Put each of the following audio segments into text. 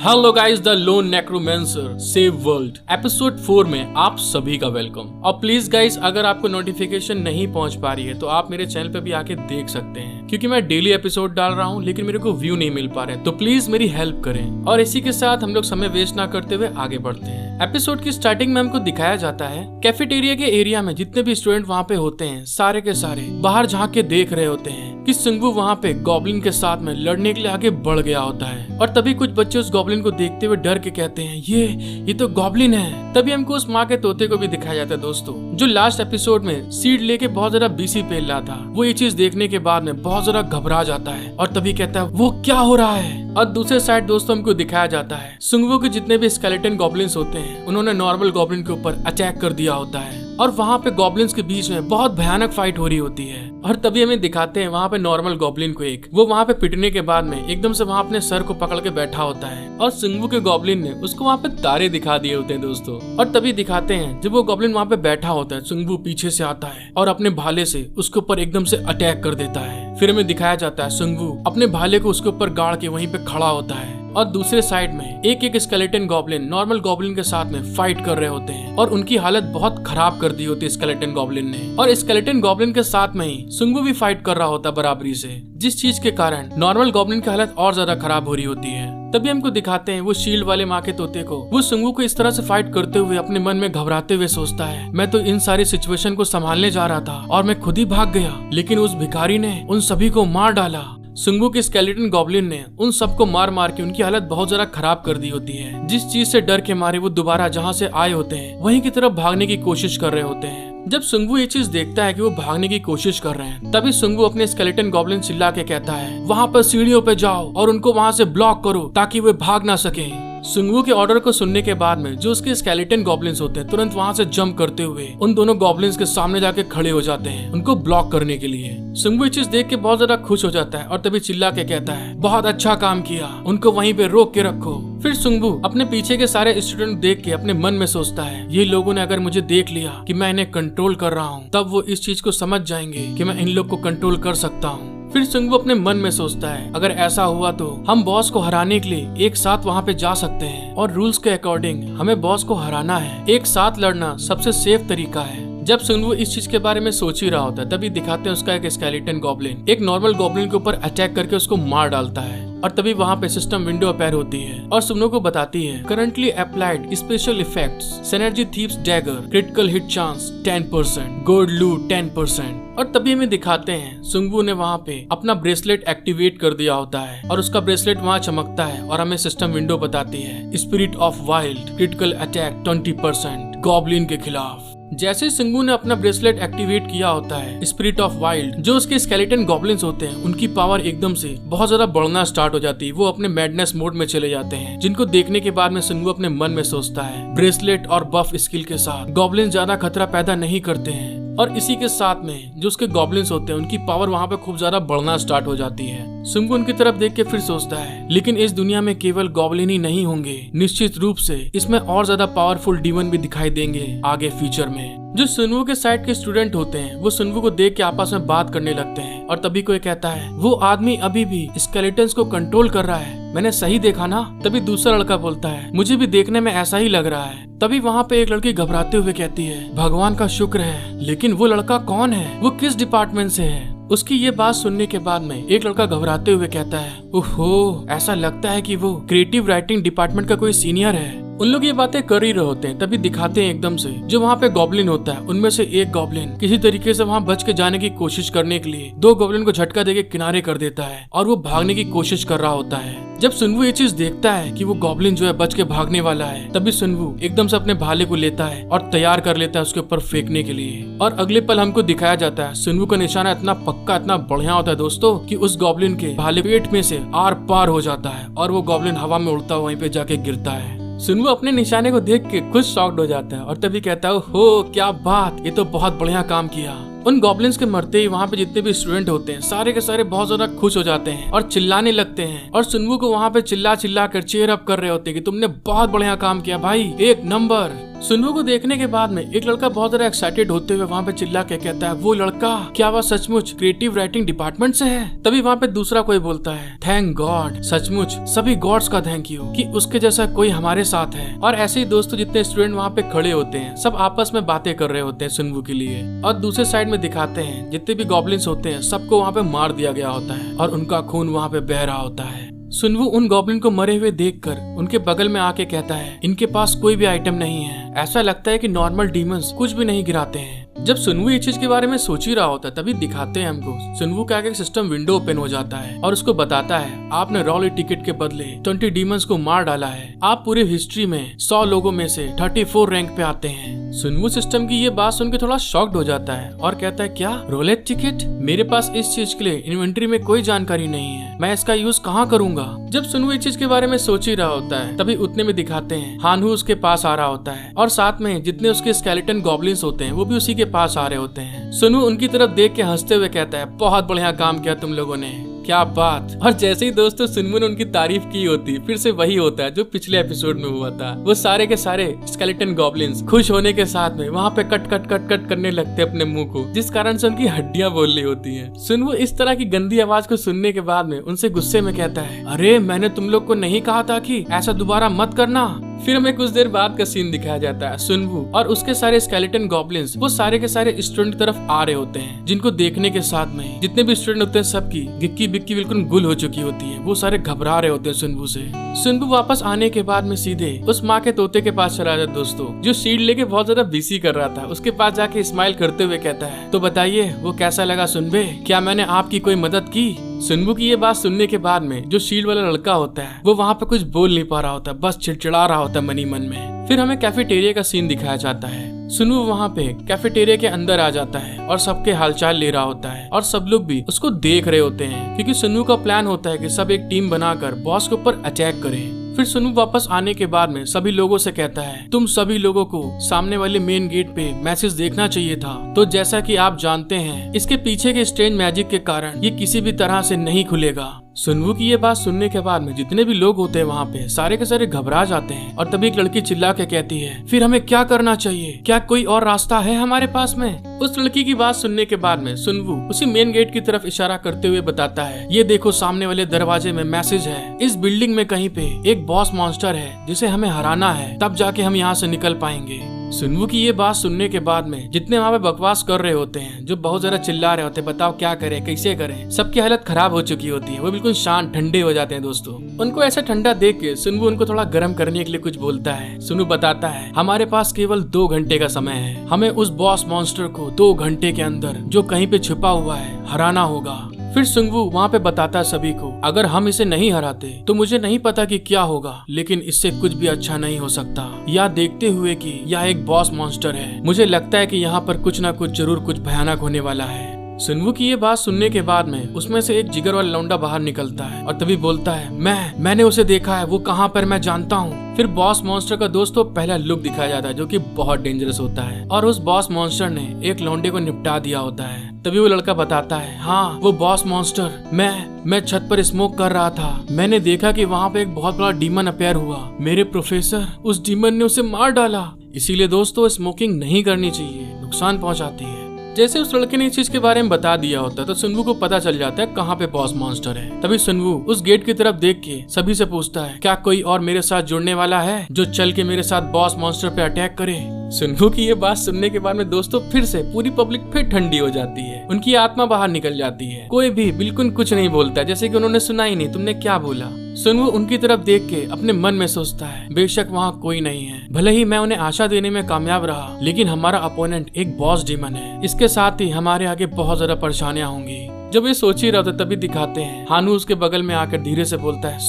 Hello guys, the lone necromancer save world episode 4 में आप सभी का वेलकम। और प्लीज गाइस, अगर आपको नोटिफिकेशन नहीं पहुंच पा रही है तो आप मेरे चैनल पे भी आके देख सकते हैं, क्योंकि मैं डेली एपिसोड डाल रहा हूं लेकिन मेरे को व्यू नहीं मिल पा रहे, तो प्लीज मेरी हेल्प करें। और इसी के साथ हम लोग समय वेस्ट ना करते हुए आगे बढ़ते हैं। एपिसोड की स्टार्टिंग में हमको दिखाया जाता है कैफेटेरिया के एरिया में जितने भी स्टूडेंट वहाँ पे होते हैं, सारे के सारे बाहर झांक के देख रहे होते हैं कि सुंगवू वहाँ पे गॉब्लिन के साथ में लड़ने के लिए आगे बढ़ गया होता है। और तभी कुछ बच्चे उस गॉब्लिन को देखते हुए डर के कहते हैं ये तो गॉब्लिन है। तभी हमको उस माँ के तोते को भी दिखाया जाता है दोस्तों, जो लास्ट एपिसोड में सीड लेके बहुत ज्यादा बीसी पेल रहा था। वो ये चीज देखने के बाद में बहुत ज्यादा घबरा जाता है और तभी कहता है वो क्या हो रहा है। और दूसरे साइड दोस्तों हमको दिखाया जाता है सुंगवू के जितने भी स्केलेटन गॉब्लिन्स होते हैं उन्होंने नॉर्मल गॉब्लिन के ऊपर अटैक कर दिया होता है और वहाँ पे गॉब्लिन्स के बीच में बहुत भयानक फाइट हो रही होती है। और तभी हमें दिखाते हैं वहाँ पे नॉर्मल गॉब्लिन को वो वहाँ पे पिटने के बाद में एकदम से वहाँ अपने सर को पकड़ के बैठा होता है और सुंगवू के गॉब्लिन ने उसको वहाँ पे तारे दिखा दिए होते हैं दोस्तों। और तभी दिखाते हैं जब वो गॉब्लिन वहाँ पे बैठा होता है, सुंगवू पीछे से आता है और अपने भाले से उसके ऊपर एकदम से अटैक कर देता है। फिर हमें दिखाया जाता है सुंगवू अपने भाले को उसके ऊपर गाड़ के वहीं पे खड़ा होता है और दूसरे साइड में एक स्केलेटन गॉब्लिन नॉर्मल गॉब्लिन के साथ में फाइट कर रहे होते हैं और उनकी हालत बहुत खराब कर दी होती है स्केलेटन गॉब्लिन ने। और स्केलेटन गॉब्लिन के साथ में ही सुंगवू भी फाइट कर रहा होता बराबरी से, जिस चीज के कारण नॉर्मल गॉब्लिन की हालत और ज्यादा खराब हो रही होती है। तभी हमको दिखाते हैं वो शील्ड वाले माँ के तोते को, वो सुंगवू को इस तरह से फाइट करते हुए अपने मन में घबराते हुए सोचता है मैं तो इन सारी सिचुएशन को संभालने जा रहा था और मैं खुद ही भाग गया, लेकिन उस भिखारी ने उन सभी को मार डाला। सुंगवू के स्केलेटन गॉब्लिन ने उन सबको मार मार के उनकी हालत बहुत ज्यादा खराब कर दी होती है, जिस चीज से डर के मारे वो दोबारा जहाँ से आए होते हैं वहीं की तरफ भागने की कोशिश कर रहे होते हैं। जब सुंगवू ये चीज देखता है कि वो भागने की कोशिश कर रहे हैं, तभी सुंगवू अपने स्केलेटन गॉब्लिन चिल्ला के कहता है वहाँ पर सीढ़ियों पे जाओ और उनको वहाँ से ब्लॉक करो ताकि वे भाग ना सके। सुंगवू के ऑर्डर को सुनने के बाद में जो उसके स्केलेटन गॉब्लिन्स होते हैं तुरंत वहाँ से जंप करते हुए उन दोनों गॉब्लिन्स के सामने जाके खड़े हो जाते हैं उनको ब्लॉक करने के लिए। सुंगवू ये चीज देख के बहुत ज्यादा खुश हो जाता है और तभी चिल्ला के कहता है बहुत अच्छा काम किया, उनको वहीं पे रोक के रखो। फिर सुंगवू अपने पीछे के सारे स्टूडेंट देख के अपने मन में सोचता है ये लोगों ने अगर मुझे देख लिया कि मैं इन्हें कंट्रोल कर रहा हूँ तब वो इस चीज को समझ जाएंगे कि मैं इन लोग को कंट्रोल कर सकता हूँ। फिर सुंगवू अपने मन में सोचता है अगर ऐसा हुआ तो हम बॉस को हराने के लिए एक साथ वहाँ पे जा सकते हैं और रूल्स के अकॉर्डिंग हमें बॉस को हराना है, एक साथ लड़ना सबसे सेफ तरीका है। जब सुंगवू इस चीज के बारे में सोच ही रहा होता है तभी दिखाते हैं उसका एक स्केलेटन गॉब्लिन एक नॉर्मल गॉब्लिन के ऊपर अटैक करके उसको मार डालता है। और तभी वहाँ पे सिस्टम विंडो अपीयर होती है और सुंगवू को बताती है currently applied special effects synergy thieves dagger critical hit chance 10%, gold लूट 10%। और तभी हमें दिखाते हैं सुंगवू ने वहाँ पे अपना ब्रेसलेट एक्टिवेट कर दिया होता है और उसका ब्रेसलेट वहाँ चमकता है और हमें सिस्टम विंडो बताती है spirit of wild critical attack 20% goblin के खिलाफ। जैसे सुंगवू ने अपना ब्रेसलेट एक्टिवेट किया होता है स्पिरिट ऑफ वाइल्ड जो उसके स्केलेटन गॉब्लिन्स होते हैं उनकी पावर एकदम से बहुत ज्यादा बढ़ना स्टार्ट हो जाती है, वो अपने मैडनेस मोड में चले जाते हैं, जिनको देखने के बाद में सुंगवू अपने मन में सोचता है ब्रेसलेट और बफ स्किल के साथ गॉब्लिन ज्यादा खतरा पैदा नहीं करते हैं। और इसी के साथ में जो उसके गॉब्लिन्स होते हैं उनकी पावर वहाँ पे खूब ज्यादा बढ़ना स्टार्ट हो जाती है। सुंगवू उनकी तरफ देख के फिर सोचता है लेकिन इस दुनिया में केवल गॉब्लिन ही नहीं होंगे, निश्चित रूप से इसमें और ज्यादा पावरफुल डीमन भी दिखाई देंगे आगे फ्यूचर में। जो सुंगवू के साइड के स्टूडेंट होते हैं वो सुंगवू को देख के आपस में बात करने लगते हैं और तभी कोई कहता है वो आदमी अभी भी स्केलेटन्स को कंट्रोल कर रहा है, मैंने सही देखा ना। तभी दूसरा लड़का बोलता है मुझे भी देखने में ऐसा ही लग रहा है। तभी वहाँ पे एक लड़की घबराते हुए कहती है भगवान का शुक्र है, लेकिन वो लड़का कौन है, वो किस डिपार्टमेंट से है। उसकी ये बात सुनने के बाद में एक लड़का घबराते हुए कहता है ओहो, ऐसा लगता है कि वो क्रिएटिव राइटिंग डिपार्टमेंट का कोई सीनियर है। उन लोग ये बातें कर ही रहे होते हैं तभी दिखाते हैं एकदम से जो वहाँ पे गॉब्लिन होता है उनमें से एक गॉब्लिन किसी तरीके से वहाँ बच के जाने की कोशिश करने के लिए दो गॉब्लिन को झटका देके किनारे कर देता है और वो भागने की कोशिश कर रहा होता है। जब सुंगवू ये चीज देखता है कि वो गॉब्लिन जो है बच के भागने वाला है तभी सुंगवू एकदम से अपने भाले को लेता है और तैयार कर लेता है उसके ऊपर फेंकने के लिए। और अगले पल हमको दिखाया जाता है सुंगवू का निशाना इतना पक्का इतना बढ़िया होता है दोस्तों कि उस गॉब्लिन के भाले पेट में से आर पार हो जाता है और वो गॉब्लिन हवा में उड़ता हुआ वहीं पे जाके गिरता है। सुंगवू अपने निशाने को देख के खुद शॉक्ड हो जाता है और तभी कहता है हो क्या बात, ये तो बहुत बढ़िया काम किया। उन गॉब्लिन्स के मरते ही वहाँ पे जितने भी स्टूडेंट होते हैं सारे के सारे बहुत ज्यादा खुश हो जाते हैं और चिल्लाने लगते हैं और सुंगवू को वहाँ पे चिल्ला चिल्ला कर चीयर अप कर रहे होते हैं कि तुमने बहुत बढ़िया काम किया भाई, एक नंबर। सुनवू को देखने के बाद में एक लड़का बहुत ज्यादा एक्साइटेड होते हुए वहाँ पे चिल्ला के कहता है, वो लड़का क्या वह सचमुच क्रिएटिव राइटिंग डिपार्टमेंट से है? तभी वहाँ पे दूसरा कोई बोलता है, थैंक गॉड, सचमुच सभी गॉड्स का थैंक यू कि उसके जैसा कोई हमारे साथ है। और ऐसे ही दोस्तों जितने स्टूडेंट वहाँ पे खड़े होते हैं सब आपस में बातें कर रहे होते हैं सुनवू के लिए। और दूसरे साइड में दिखाते हैं जितने भी गॉब्लिन्स होते हैं सबको वहाँ पे मार दिया गया होता है और उनका खून वहाँ पे बह रहा होता है। सुनवू उन गॉब्लिन को मरे हुए देखकर उनके बगल में आके कहता है, इनके पास कोई भी आइटम नहीं है। ऐसा लगता है कि नॉर्मल डीमंस कुछ भी नहीं गिराते हैं। जब सुनवू ये चीज के बारे में सोच ही रहा होता है तभी दिखाते हैं हमको सुनवू का एक सिस्टम विंडो ओपन हो जाता है और उसको बताता है, आपने रॉली टिकट के बदले 20 डीमंस को मार डाला है। आप पूरी हिस्ट्री में 100 लोगों में से 34 रैंक पे आते हैं। सुनवू सिस्टम की ये बात सुन के थोड़ा शॉक्ड हो जाता है और कहता है, क्या रोलेट टिकट? मेरे पास इस चीज के लिए इन्वेंट्री में कोई जानकारी नहीं है, मैं इसका यूज कहाँ करूंगा? जब सुनवू इस चीज के बारे में सोच ही रहा होता है तभी उतने में दिखाते हैं हानू उसके पास आ रहा होता है और साथ में जितने उसके स्केलेटन गॉब्लिन्स होते हैं वो भी उसी के पास आ रहे होते हैं। सुनवू उनकी तरफ देख के हंसते हुए कहता है, बहुत बढ़िया काम किया तुम लोगों ने, क्या बात। और जैसे ही दोस्तों सुनवू ने उनकी तारीफ की होती फिर से वही होता है जो पिछले एपिसोड में हुआ था। वो सारे के सारे स्केलेटन गॉब्लिन्स खुश होने के साथ में वहाँ पे कट कट कट कट करने लगते अपने मुंह को, जिस कारण से उनकी हड्डियां बोल रही होती हैं। सुनवू इस तरह की गंदी आवाज को सुनने के बाद में उनसे गुस्से में कहता है, अरे मैंने तुम लोग को नहीं कहा था कि ऐसा दोबारा मत करना? फिर हमें कुछ देर बाद का सीन दिखाया जाता है। सुनवू और उसके सारे स्केलेटन गॉब्लिन्स वो सारे के सारे स्टूडेंट की तरफ आ रहे होते हैं, जिनको देखने के साथ में जितने भी स्टूडेंट होते हैं सबकी गिक्की बिक्की बिल्कुल गुल हो चुकी होती है। वो सारे घबरा रहे होते हैं सुनवू से। सुनवू वापस आने के बाद में सीधे उस माँ के तोते के पास चला जाता दोस्तों, जो शील्ड लेके बहुत ज्यादा बिजी कर रहा था। उसके पास जाके स्माइल करते हुए कहता है, तो बताइए वो कैसा लगा सुनबे, क्या मैंने आपकी कोई मदद की? सुनवू की ये बात सुनने के बाद में जो शील्ड वाला लड़का होता है वो वहाँ पे कुछ बोल नहीं पा रहा होता, बस चिड़चिड़ा रहा होता मनी मन में। फिर हमें कैफेटेरिया का सीन दिखाया जाता है। सुनवू वहाँ पे कैफेटेरिया के अंदर आ जाता है और सबके हालचाल ले रहा होता है और सब लोग भी उसको देख रहे होते हैं, क्योंकि सुनवू का प्लान होता है कि सब एक टीम बनाकर बॉस के ऊपर अटैक करें। फिर सुनवू वापस आने के बाद में सभी लोगों से कहता है, तुम सभी लोगों को सामने वाले मेन गेट पे मैसेज देखना चाहिए था। तो जैसा कि आप जानते हैं इसके पीछे के स्ट्रेंज मैजिक के कारण ये किसी भी तरह से नहीं खुलेगा। सुनवू की ये बात सुनने के बाद में जितने भी लोग होते हैं वहाँ पे सारे के सारे घबरा जाते हैं और तभी एक लड़की चिल्ला के कहती है, फिर हमें क्या करना चाहिए? क्या कोई और रास्ता है हमारे पास में? उस लड़की की बात सुनने के बाद में सुनवू उसी मेन गेट की तरफ इशारा करते हुए बताता है, ये देखो सामने वाले दरवाजे में मैसेज है, इस बिल्डिंग में कहीं पे एक बॉस मॉन्स्टर है जिसे हमें हराना है, तब जाके हम यहाँ से निकल पाएंगे। सुनवू की ये बात सुनने के बाद में जितने वहाँ पे बकवास कर रहे होते हैं, जो बहुत ज्यादा चिल्ला रहे होते हैं, बताओ क्या करें कैसे करें, सबकी हालत खराब हो चुकी होती है। वो बिल्कुल शांत ठंडे हो जाते हैं दोस्तों। उनको ऐसा ठंडा देख के सुनवू उनको थोड़ा गर्म करने के लिए कुछ बोलता है। सुनवू बताता है, हमारे पास केवल 2 घंटे का समय है, हमें उस बॉस मॉन्स्टर को 2 घंटे के अंदर जो कहीं पे छुपा हुआ है हराना होगा। फिर सुनवू वहाँ पे बताता है सभी को, अगर हम इसे नहीं हराते तो मुझे नहीं पता कि क्या होगा, लेकिन इससे कुछ भी अच्छा नहीं हो सकता। यह देखते हुए कि यह एक बॉस मॉन्स्टर है, मुझे लगता है कि यहाँ पर कुछ ना कुछ जरूर कुछ भयानक होने वाला है। सुनवू की ये बात सुनने के बाद में उसमें से एक जिगर वाला लौंडा बाहर निकलता है और तभी बोलता है, मैंने उसे देखा है, वो कहाँ पर मैं जानता हूँ। फिर बॉस मॉन्स्टर का दोस्तों पहला लुक दिखाया जाता है जो कि बहुत डेंजरस होता है और उस बॉस मॉन्स्टर ने एक लौंडे को निपटा दिया होता है। तभी वो लड़का बताता है, हाँ वो बॉस मॉन्स्टर, मैं छत पर स्मोक कर रहा था, मैंने देखा कि वहाँ पे एक बहुत बड़ा डीमन अपीयर हुआ, मेरे प्रोफेसर उस डीमन ने उसे मार डाला। इसीलिए दोस्तों स्मोकिंग नहीं करनी चाहिए, नुकसान पहुँचाती है। जैसे उस लड़के ने इस चीज के बारे में बता दिया होता है तो सुनवू को पता चल जाता है कहाँ पे बॉस मॉन्स्टर है। तभी सुनवू उस गेट की तरफ देख के सभी से पूछता है, क्या कोई और मेरे साथ जुड़ने वाला है जो चल के मेरे साथ बॉस मॉन्स्टर पे अटैक करे? सुनवू की ये बात सुनने के बाद में दोस्तों फिर से पूरी पब्लिक फिर ठंडी हो जाती है, उनकी आत्मा बाहर निकल जाती है। कोई भी बिल्कुल कुछ नहीं बोलता, जैसे कि उन्होंने सुना ही नहीं तुमने क्या बोला। सुनवू उनकी तरफ देख के अपने मन में सोचता है, बेशक वहाँ कोई नहीं है, भले ही मैं उन्हें आशा देने में कामयाब रहा, लेकिन हमारा अपोनेंट एक बॉस डीमन है, इसके साथ ही हमारे आगे बहुत ज्यादा परेशानियां होंगी। जब ये सोच ही रहा था तभी दिखाते हैं हानू उसके बगल में आकर धीरे से बोलता है,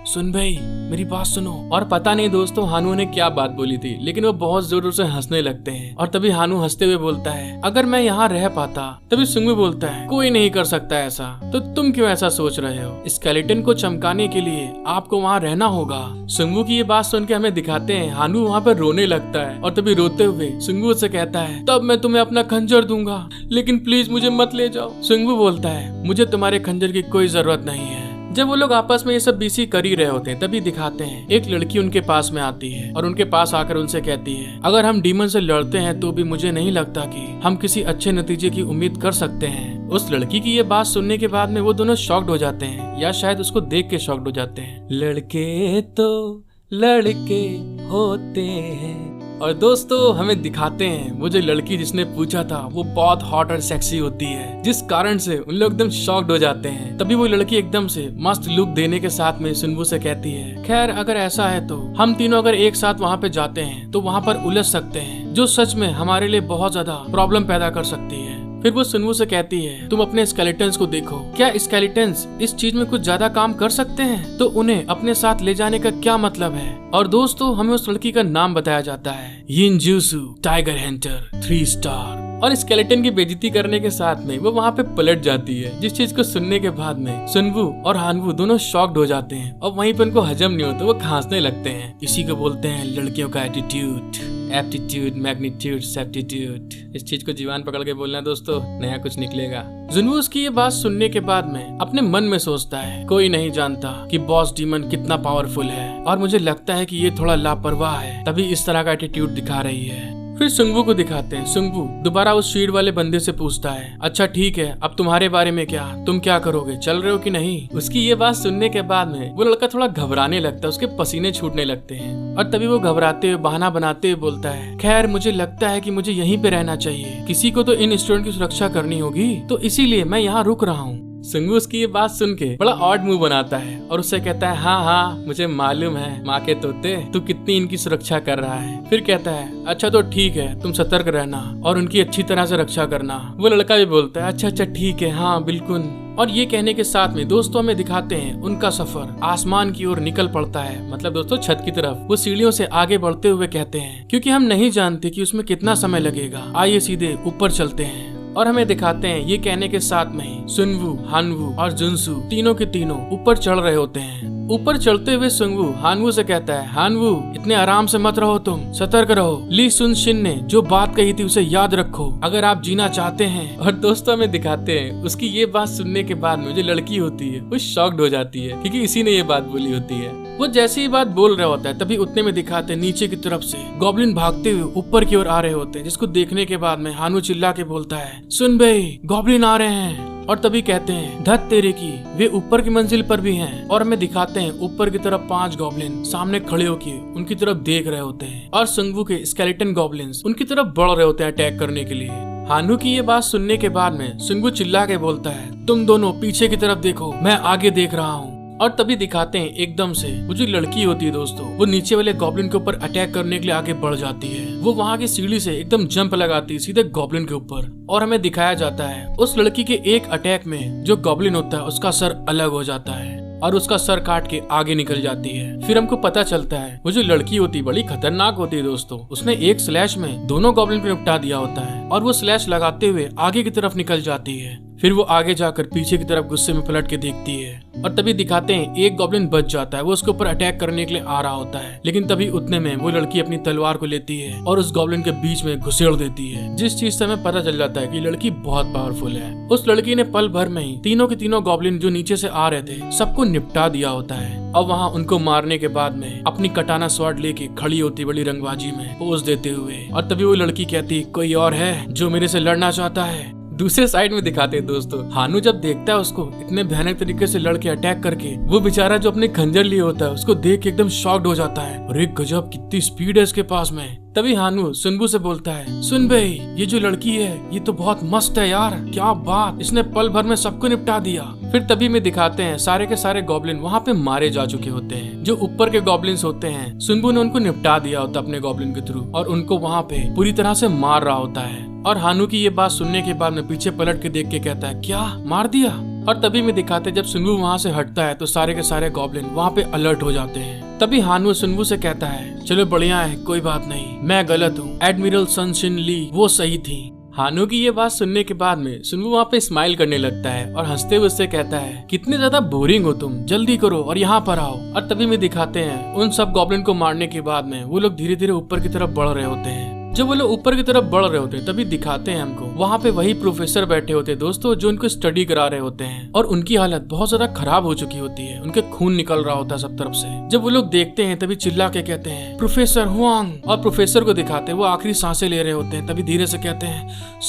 सुन भाई मेरी बात सुनो। और पता नहीं दोस्तों हानू ने क्या बात बोली थी, लेकिन वो बहुत जोर से हंसने लगते हैं और तभी हानू हंसते हुए बोलता है, अगर मैं यहाँ रह पाता। तभी सुनवू बोलता है, कोई नहीं कर सकता ऐसा, तो तुम क्यों ऐसा सोच रहे हो? स्केलेटन को चमकाने के लिए आपको वहाँ रहना होगा। सुनवू की ये बात सुन के हमें दिखाते हैं हानू वहाँ पर रोने लगता है और तभी रोते हुए सुनवू से कहता है, तब मैं तुम्हें अपना खंजर दूंगा, लेकिन प्लीज मुझे मत ले जाओ। सुनवू बोलता है, मुझे तुम्हारे खंजर की कोई जरूरत नहीं है, जब वो लोग आपस में ये सब बीसी कर ही रहे होते हैं तभी दिखाते हैं एक लड़की उनके पास में आती है और उनके पास आकर उनसे कहती है, अगर हम डीमन से लड़ते हैं तो भी मुझे नहीं लगता कि हम किसी अच्छे नतीजे की उम्मीद कर सकते हैं। उस लड़की की ये बात सुनने के बाद में वो दोनों शॉक्ड हो जाते हैं या शायद उसको देख के शॉक्ड हो जाते हैं। लड़के तो लड़के होते हैं। और दोस्तों हमें दिखाते हैं वो जो लड़की जिसने पूछा था वो बहुत हॉट और सेक्सी होती है, जिस कारण से उन लोग एकदम शॉक्ड हो जाते हैं। तभी वो लड़की एकदम से मस्त लुक देने के साथ में सुनवू से कहती है, खैर अगर ऐसा है तो हम तीनों अगर एक साथ वहाँ पे जाते हैं तो वहाँ पर उलझ सकते हैं, जो सच में हमारे लिए बहुत ज्यादा प्रॉब्लम पैदा कर सकती है। फिर वो सुनवू से कहती है, तुम अपने स्केलेटन्स को देखो, क्या स्केलेटन्स इस चीज में कुछ ज्यादा काम कर सकते हैं? तो उन्हें अपने साथ ले जाने का क्या मतलब है? और दोस्तों हमें उस लड़की का नाम बताया जाता है, यिनजुसु टाइगर हंटर 3 स्टार। और स्केलेटन की बेइज्जती करने के साथ में वो वहाँ पे पलट जाती है, जिस चीज को सुनने के बाद में सुनवू और हानवू दोनों शॉक्ड हो जाते हैं और वहीं पे उनको हजम नहीं होता, वो खांसने लगते हैं। इसी को बोलते हैं लड़कियों का एटीट्यूड, एप्टीट्यूड, मैग्नीट्यूड, सेप्टीट्यूड। इस चीज को जीवान पकड़ के बोलना दोस्तों, नया कुछ निकलेगा। जुनवू उसकी ये बात सुनने के बाद में अपने मन में सोचता है, कोई नहीं जानता कि बॉस डीमन कितना पावरफुल है और मुझे लगता है कि ये थोड़ा लापरवाह है, तभी इस तरह का एटीट्यूड दिखा रही है। फिर सुंगवू को दिखाते हैं। सुंगवू दोबारा उस शील्ड वाले बंदे से पूछता है, अच्छा ठीक है, अब तुम्हारे बारे में क्या, तुम क्या करोगे, चल रहे हो कि नहीं? उसकी ये बात सुनने के बाद में वो लड़का थोड़ा घबराने लगता है, उसके पसीने छूटने लगते हैं और तभी वो घबराते हुए बहाना बनाते हुए बोलता है, खैर मुझे लगता है कि मुझे यहीं पे रहना चाहिए, किसी को तो इन स्टूडेंट की सुरक्षा करनी होगी, तो इसीलिए मैं यहाँ रुक रहा हूँ। सुंगवू उसकी ये बात सुन के बड़ा ऑड मुंह बनाता है और उससे कहता है, हाँ हाँ मुझे मालूम है माँ के तोते, तू कितनी इनकी सुरक्षा कर रहा है। फिर कहता है, अच्छा तो ठीक है, तुम सतर्क रहना और उनकी अच्छी तरह से रक्षा करना। वो लड़का भी बोलता है, अच्छा अच्छा ठीक है, हाँ बिल्कुल। और ये कहने के साथ में दोस्तों हमें दिखाते हैं उनका सफर आसमान की ओर निकल पड़ता है, मतलब दोस्तों छत की तरफ। वो सीढ़ियों से आगे बढ़ते हुए कहते हैं, क्योंकि हम नहीं जानते कि उसमें कितना समय लगेगा, आइए सीधे ऊपर चलते हैं। और हमें दिखाते हैं ये कहने के साथ में ही सुनवू, हानवू और जुनसू तीनों के तीनों ऊपर चढ़ रहे होते हैं। ऊपर चलते हुए सुंगवू हानवू से कहता है, हानवू इतने आराम से मत रहो, तुम सतर्क रहो, ली सुन शिन ने जो बात कही थी उसे याद रखो अगर आप जीना चाहते हैं। और दोस्तों हमें दिखाते हैं उसकी ये बात सुनने के बाद में जो लड़की होती है वो शॉक्ड हो जाती है, क्योंकि इसी ने ये बात बोली होती है। वो जैसे ही बात बोल रहा होता है तभी उतने में दिखाते हैं नीचे की तरफ से गॉब्लिन भागते हुए ऊपर की ओर आ रहे होते हैं, जिसको देखने के बाद में हानवू चिल्ला के बोलता है, सुन भाई गॉब्लिन आ रहे हैं। और तभी कहते हैं, धत तेरे की, वे ऊपर की मंजिल पर भी हैं। और हमें दिखाते हैं ऊपर की तरफ 5 गॉब्लिन सामने खड़े होकर उनकी तरफ देख रहे होते हैं और सुंगवू के स्केलेटन गॉब्लिन्स उनकी तरफ बढ़ रहे होते हैं अटैक करने के लिए। हानू की ये बात सुनने के बाद में सुंगवू चिल्ला के बोलता है, तुम दोनों पीछे की तरफ देखो, मैं आगे देख रहा हूँ। और तभी दिखाते हैं एकदम से वो जो लड़की होती है दोस्तों, वो नीचे वाले गॉब्लिन के ऊपर अटैक करने के लिए आगे बढ़ जाती है। वो वहाँ की सीढ़ी से एकदम जंप लगाती है सीधे गॉब्लिन के ऊपर। और हमें दिखाया जाता है उस लड़की के एक अटैक में जो गॉब्लिन होता है उसका सर अलग हो जाता है और उसका सर काट के आगे निकल जाती है। फिर हमको पता चलता है वो जो लड़की होती है बड़ी खतरनाक होती है दोस्तों, उसने एक स्लैश में दोनों गॉब्लिन को निपटा दिया होता है और वो स्लैश लगाते हुए आगे की तरफ निकल जाती है। फिर वो आगे जाकर पीछे की तरफ गुस्से में पलट के देखती है और तभी दिखाते हैं एक गॉब्लिन बच जाता है, वो उसके ऊपर अटैक करने के लिए आ रहा होता है, लेकिन तभी उतने में वो लड़की अपनी तलवार को लेती है और उस गॉब्लिन के बीच में घुसेड़ देती है, जिस चीज से हमें पता चल जाता है कि लड़की बहुत पावरफुल है। उस लड़की ने पल भर में ही तीनों के तीनों गॉब्लिन जो नीचे से आ रहे थे सबको निपटा दिया होता है। और वहाँ उनको मारने के बाद में अपनी कटाना स्वॉर्ड लेके खड़ी होती बड़ी रंगबाजी में पोज देते हुए। और तभी वो लड़की कहती, कोई और है जो मेरे से लड़ना चाहता है? दूसरे साइड में दिखाते हैं दोस्तों, हानू जब देखता है उसको इतने भयानक तरीके से लड़के अटैक करके, वो बेचारा जो अपने खंजर लिए होता है उसको देख के एकदम शॉक्ड हो जाता है। अरे गजब, कितनी स्पीड है इसके पास में। तभी हानू सुनबू से बोलता है, सुन भाई ये जो लड़की है ये तो बहुत मस्त है यार, क्या बात, इसने पल भर में सबको निपटा दिया। फिर तभी में दिखाते हैं सारे के सारे गॉब्लिन वहाँ पे मारे जा चुके होते हैं। जो ऊपर के गॉब्लिन्स होते हैं सुनबू ने उनको निपटा दिया होता अपने गॉब्लिन के थ्रू और उनको वहाँ पे पूरी तरह से मार रहा होता है। और हानू की ये बात सुनने के बाद में पीछे पलट के देख के कहता है, क्या मार दिया? और तभी में दिखाते जब सुनबू वहाँ से हटता है तो सारे के सारे गॉब्लिन वहाँ पे अलर्ट हो जाते हैं। तभी हानू सुनबू से कहता है, चलो बढ़िया है, कोई बात नहीं, मैं गलत हूँ, एडमिरल सन शिन ली वो सही थी। हानू की ये बात सुनने के बाद में सुनबू वहाँ पे स्माइल करने लगता है और हंसते हुए उससे कहता है, कितने ज्यादा बोरिंग हो तुम, जल्दी करो और यहाँ पर आओ। और तभी में दिखाते हैं उन सब गॉब्लिन को मारने के बाद में वो लोग धीरे धीरे ऊपर की तरफ बढ़ रहे होते हैं। जब वो लोग ऊपर की तरफ बढ़ रहे होते हैं तभी दिखाते हैं हमको वहाँ पे वही प्रोफेसर बैठे होते हैं दोस्तों, जो उनको स्टडी करा रहे होते हैं और उनकी हालत बहुत ज्यादा खराब हो चुकी होती है, उनके खून निकल रहा होता है सब तरफ से। जब वो लोग देखते हैं तभी चिल्ला के कहते हैं प्रोफेसर हुआंग, और प्रोफेसर को दिखाते हैं वो आखिरी सांसें ले रहे होते हैं। तभी धीरे से कहते हैं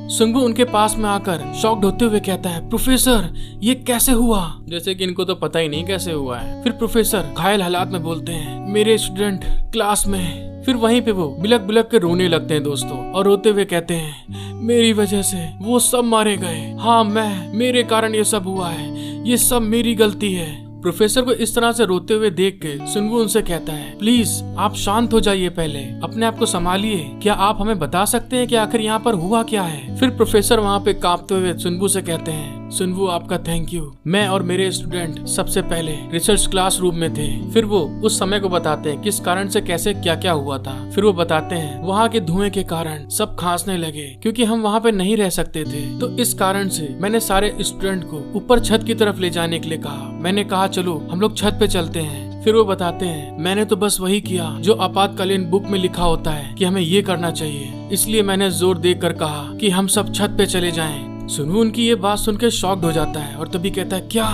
सुनवू उनके पास में आकर शॉक्ड होते हुए कहता है प्रोफेसर ये कैसे हुआ, जैसे कि इनको तो पता ही नहीं कैसे हुआ है। फिर प्रोफेसर घायल हालात में बोलते हैं मेरे स्टूडेंट क्लास में। फिर वहीं पे वो बिलक बिलक के रोने लगते हैं दोस्तों, और रोते हुए कहते हैं मेरी वजह से वो सब मारे गए, हाँ मेरे कारण ये सब हुआ है, ये सब मेरी गलती है। प्रोफेसर को इस तरह से रोते हुए देख के सुनवू उनसे कहता है प्लीज आप शांत हो जाइए, पहले अपने आप को संभालिए, क्या आप हमें बता सकते हैं कि आखिर यहाँ पर हुआ क्या है। फिर प्रोफेसर वहाँ पे कांपते हुए सुनवू से कहते हैं सुनवू आपका थैंक यू, मैं और मेरे स्टूडेंट सबसे पहले रिसर्च क्लासरूम में थे। फिर वो उस समय को बताते हैं किस कारण से कैसे क्या क्या हुआ था। फिर वो बताते हैं वहाँ के धुएं के कारण सब खांसने लगे क्योंकि हम वहाँ पे नहीं रह सकते थे, तो इस कारण से मैंने सारे स्टूडेंट को ऊपर छत की तरफ ले जाने के लिए कहा। मैंने कहा चलो हम लोग छत पे चलते हैं। फिर वो बताते हैं मैंने तो बस वही किया जो आपातकालीन बुक में लिखा होता है कि हमें ये करना चाहिए, इसलिए मैंने जोर देकर कहा कि हम सब छत पे चले जाएं। सुनवू उनकी ये बात सुन के शॉक्ड हो जाता है और तभी कहता है क्या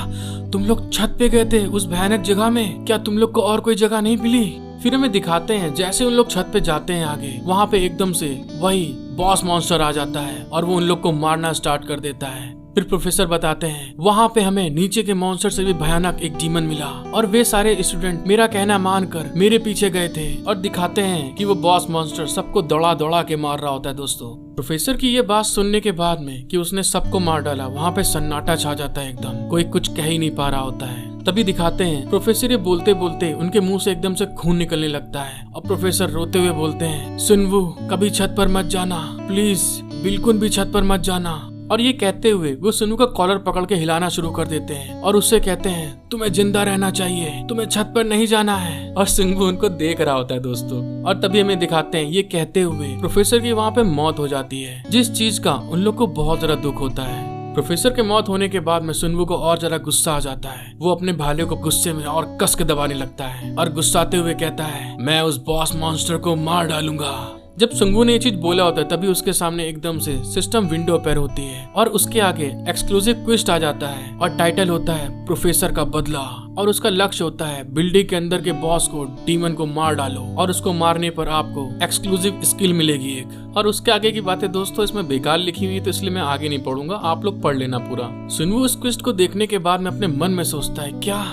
तुम लोग छत पे गए थे उस भयानक जगह में, क्या तुम लोग को और कोई जगह नहीं मिली। फिर हमें दिखाते हैं जैसे उन लोग छत पे जाते हैं आगे, वहाँ पे एकदम से वही बॉस मॉन्स्टर आ जाता है और वो उन लोग को मारना स्टार्ट कर देता है। फिर प्रोफेसर बताते हैं वहाँ पे हमें नीचे के मॉन्स्टर से भी भयानक एक डीमन मिला और वे सारे स्टूडेंट मेरा कहना मानकर मेरे पीछे गए थे, और दिखाते हैं कि वो बॉस मॉन्स्टर सबको दौड़ा दौड़ा के मार रहा होता है दोस्तों। प्रोफेसर की ये बात सुनने के बाद में कि उसने सबको मार डाला, वहाँ पे सन्नाटा छा जाता है एकदम, कोई कुछ कह ही नहीं पा रहा होता है। तभी दिखाते हैं प्रोफेसर ये बोलते बोलते उनके मुंह से एकदम से खून निकलने लगता है और प्रोफेसर रोते हुए बोलते हैं सुनवू कभी छत पर मत जाना, प्लीज बिल्कुल भी छत पर मत जाना। और ये कहते हुए वो सुनवू का कॉलर पकड़ के हिलाना शुरू कर देते हैं और उससे कहते हैं तुम्हें जिंदा रहना चाहिए, तुम्हें छत पर नहीं जाना है। और सुनवू उनको देख रहा होता है दोस्तों, और तभी हमें दिखाते हैं ये कहते हुए प्रोफेसर की वहाँ पे मौत हो जाती है, जिस चीज का उन लोग को बहुत ज्यादा दुख होता है। प्रोफेसर के मौत होने के बाद में सुनवू को और ज्यादा गुस्सा आ जाता है। वो अपने भाले को गुस्से में और कस के दबाने लगता है और गुस्साते हुए कहता है मैं उस बॉस मॉन्स्टर को मार डालूंगा। जब सुनवू ने ये चीज बोला होता है तभी उसके सामने एकदम से सिस्टम विंडो अपेयर होती है और उसके आगे एक्सक्लूसिव क्विस्ट आ जाता है और टाइटल होता है प्रोफेसर का बदला, और उसका लक्ष्य होता है बिल्डिंग के अंदर के बॉस को डीमन को मार डालो और उसको मारने पर आपको एक्सक्लूसिव स्किल मिलेगी एक। और उसके आगे की बातें दोस्तों इसमें बेकार लिखी हुई है तो इसलिए मैं आगे नहीं पढ़ूंगा, आप लोग पढ़ लेना पूरा। सुनवू उस क्विस्ट को देखने के बाद में अपने मन में सोचता है क्या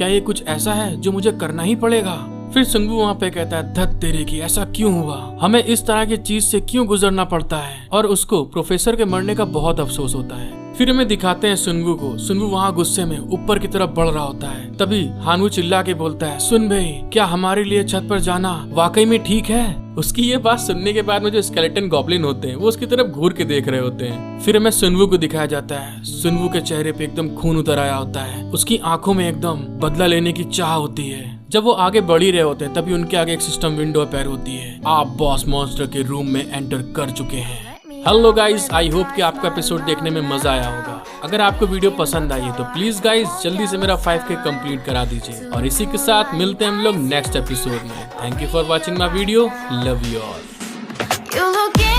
ये कुछ ऐसा है जो मुझे करना ही पड़ेगा। फिर सुनवू वहाँ पे कहता है धत तेरे की, ऐसा क्यों हुआ, हमें इस तरह की चीज से क्यों गुजरना पड़ता है, और उसको प्रोफेसर के मरने का बहुत अफसोस होता है। फिर हमें दिखाते हैं सुनवू को, सुनवू वहाँ गुस्से में ऊपर की तरफ बढ़ रहा होता है। तभी हानवू चिल्ला के बोलता है सुन भाई क्या हमारे लिए छत पर जाना वाकई में ठीक है। उसकी ये बात सुनने के बाद में जो स्केलेटन गॉब्लिन होते हैं वो उसकी तरफ घूर के देख रहे होते हैं। फिर हमें सुनवू को दिखाया जाता है, सुनवू के चेहरे पे एकदम खून उतर आया होता है, उसकी आंखों में एकदम बदला लेने की चाह होती है। जब वो आगे बढ़ ही रहे होते हैं तभी उनके आगे एक सिस्टम विंडो अपेयर होती है, आप बॉस मॉन्स्टर के रूम में एंटर कर चुके हैं। हेलो गाइस, आई होप कि आपको एपिसोड देखने में मजा आया होगा। अगर आपको वीडियो पसंद आई है तो प्लीज गाइस जल्दी से मेरा 5K कंप्लीट करा दीजिए, और इसी के साथ मिलते हैं हम लोग नेक्स्ट एपिसोड में। Thank you for watching my video, love you all.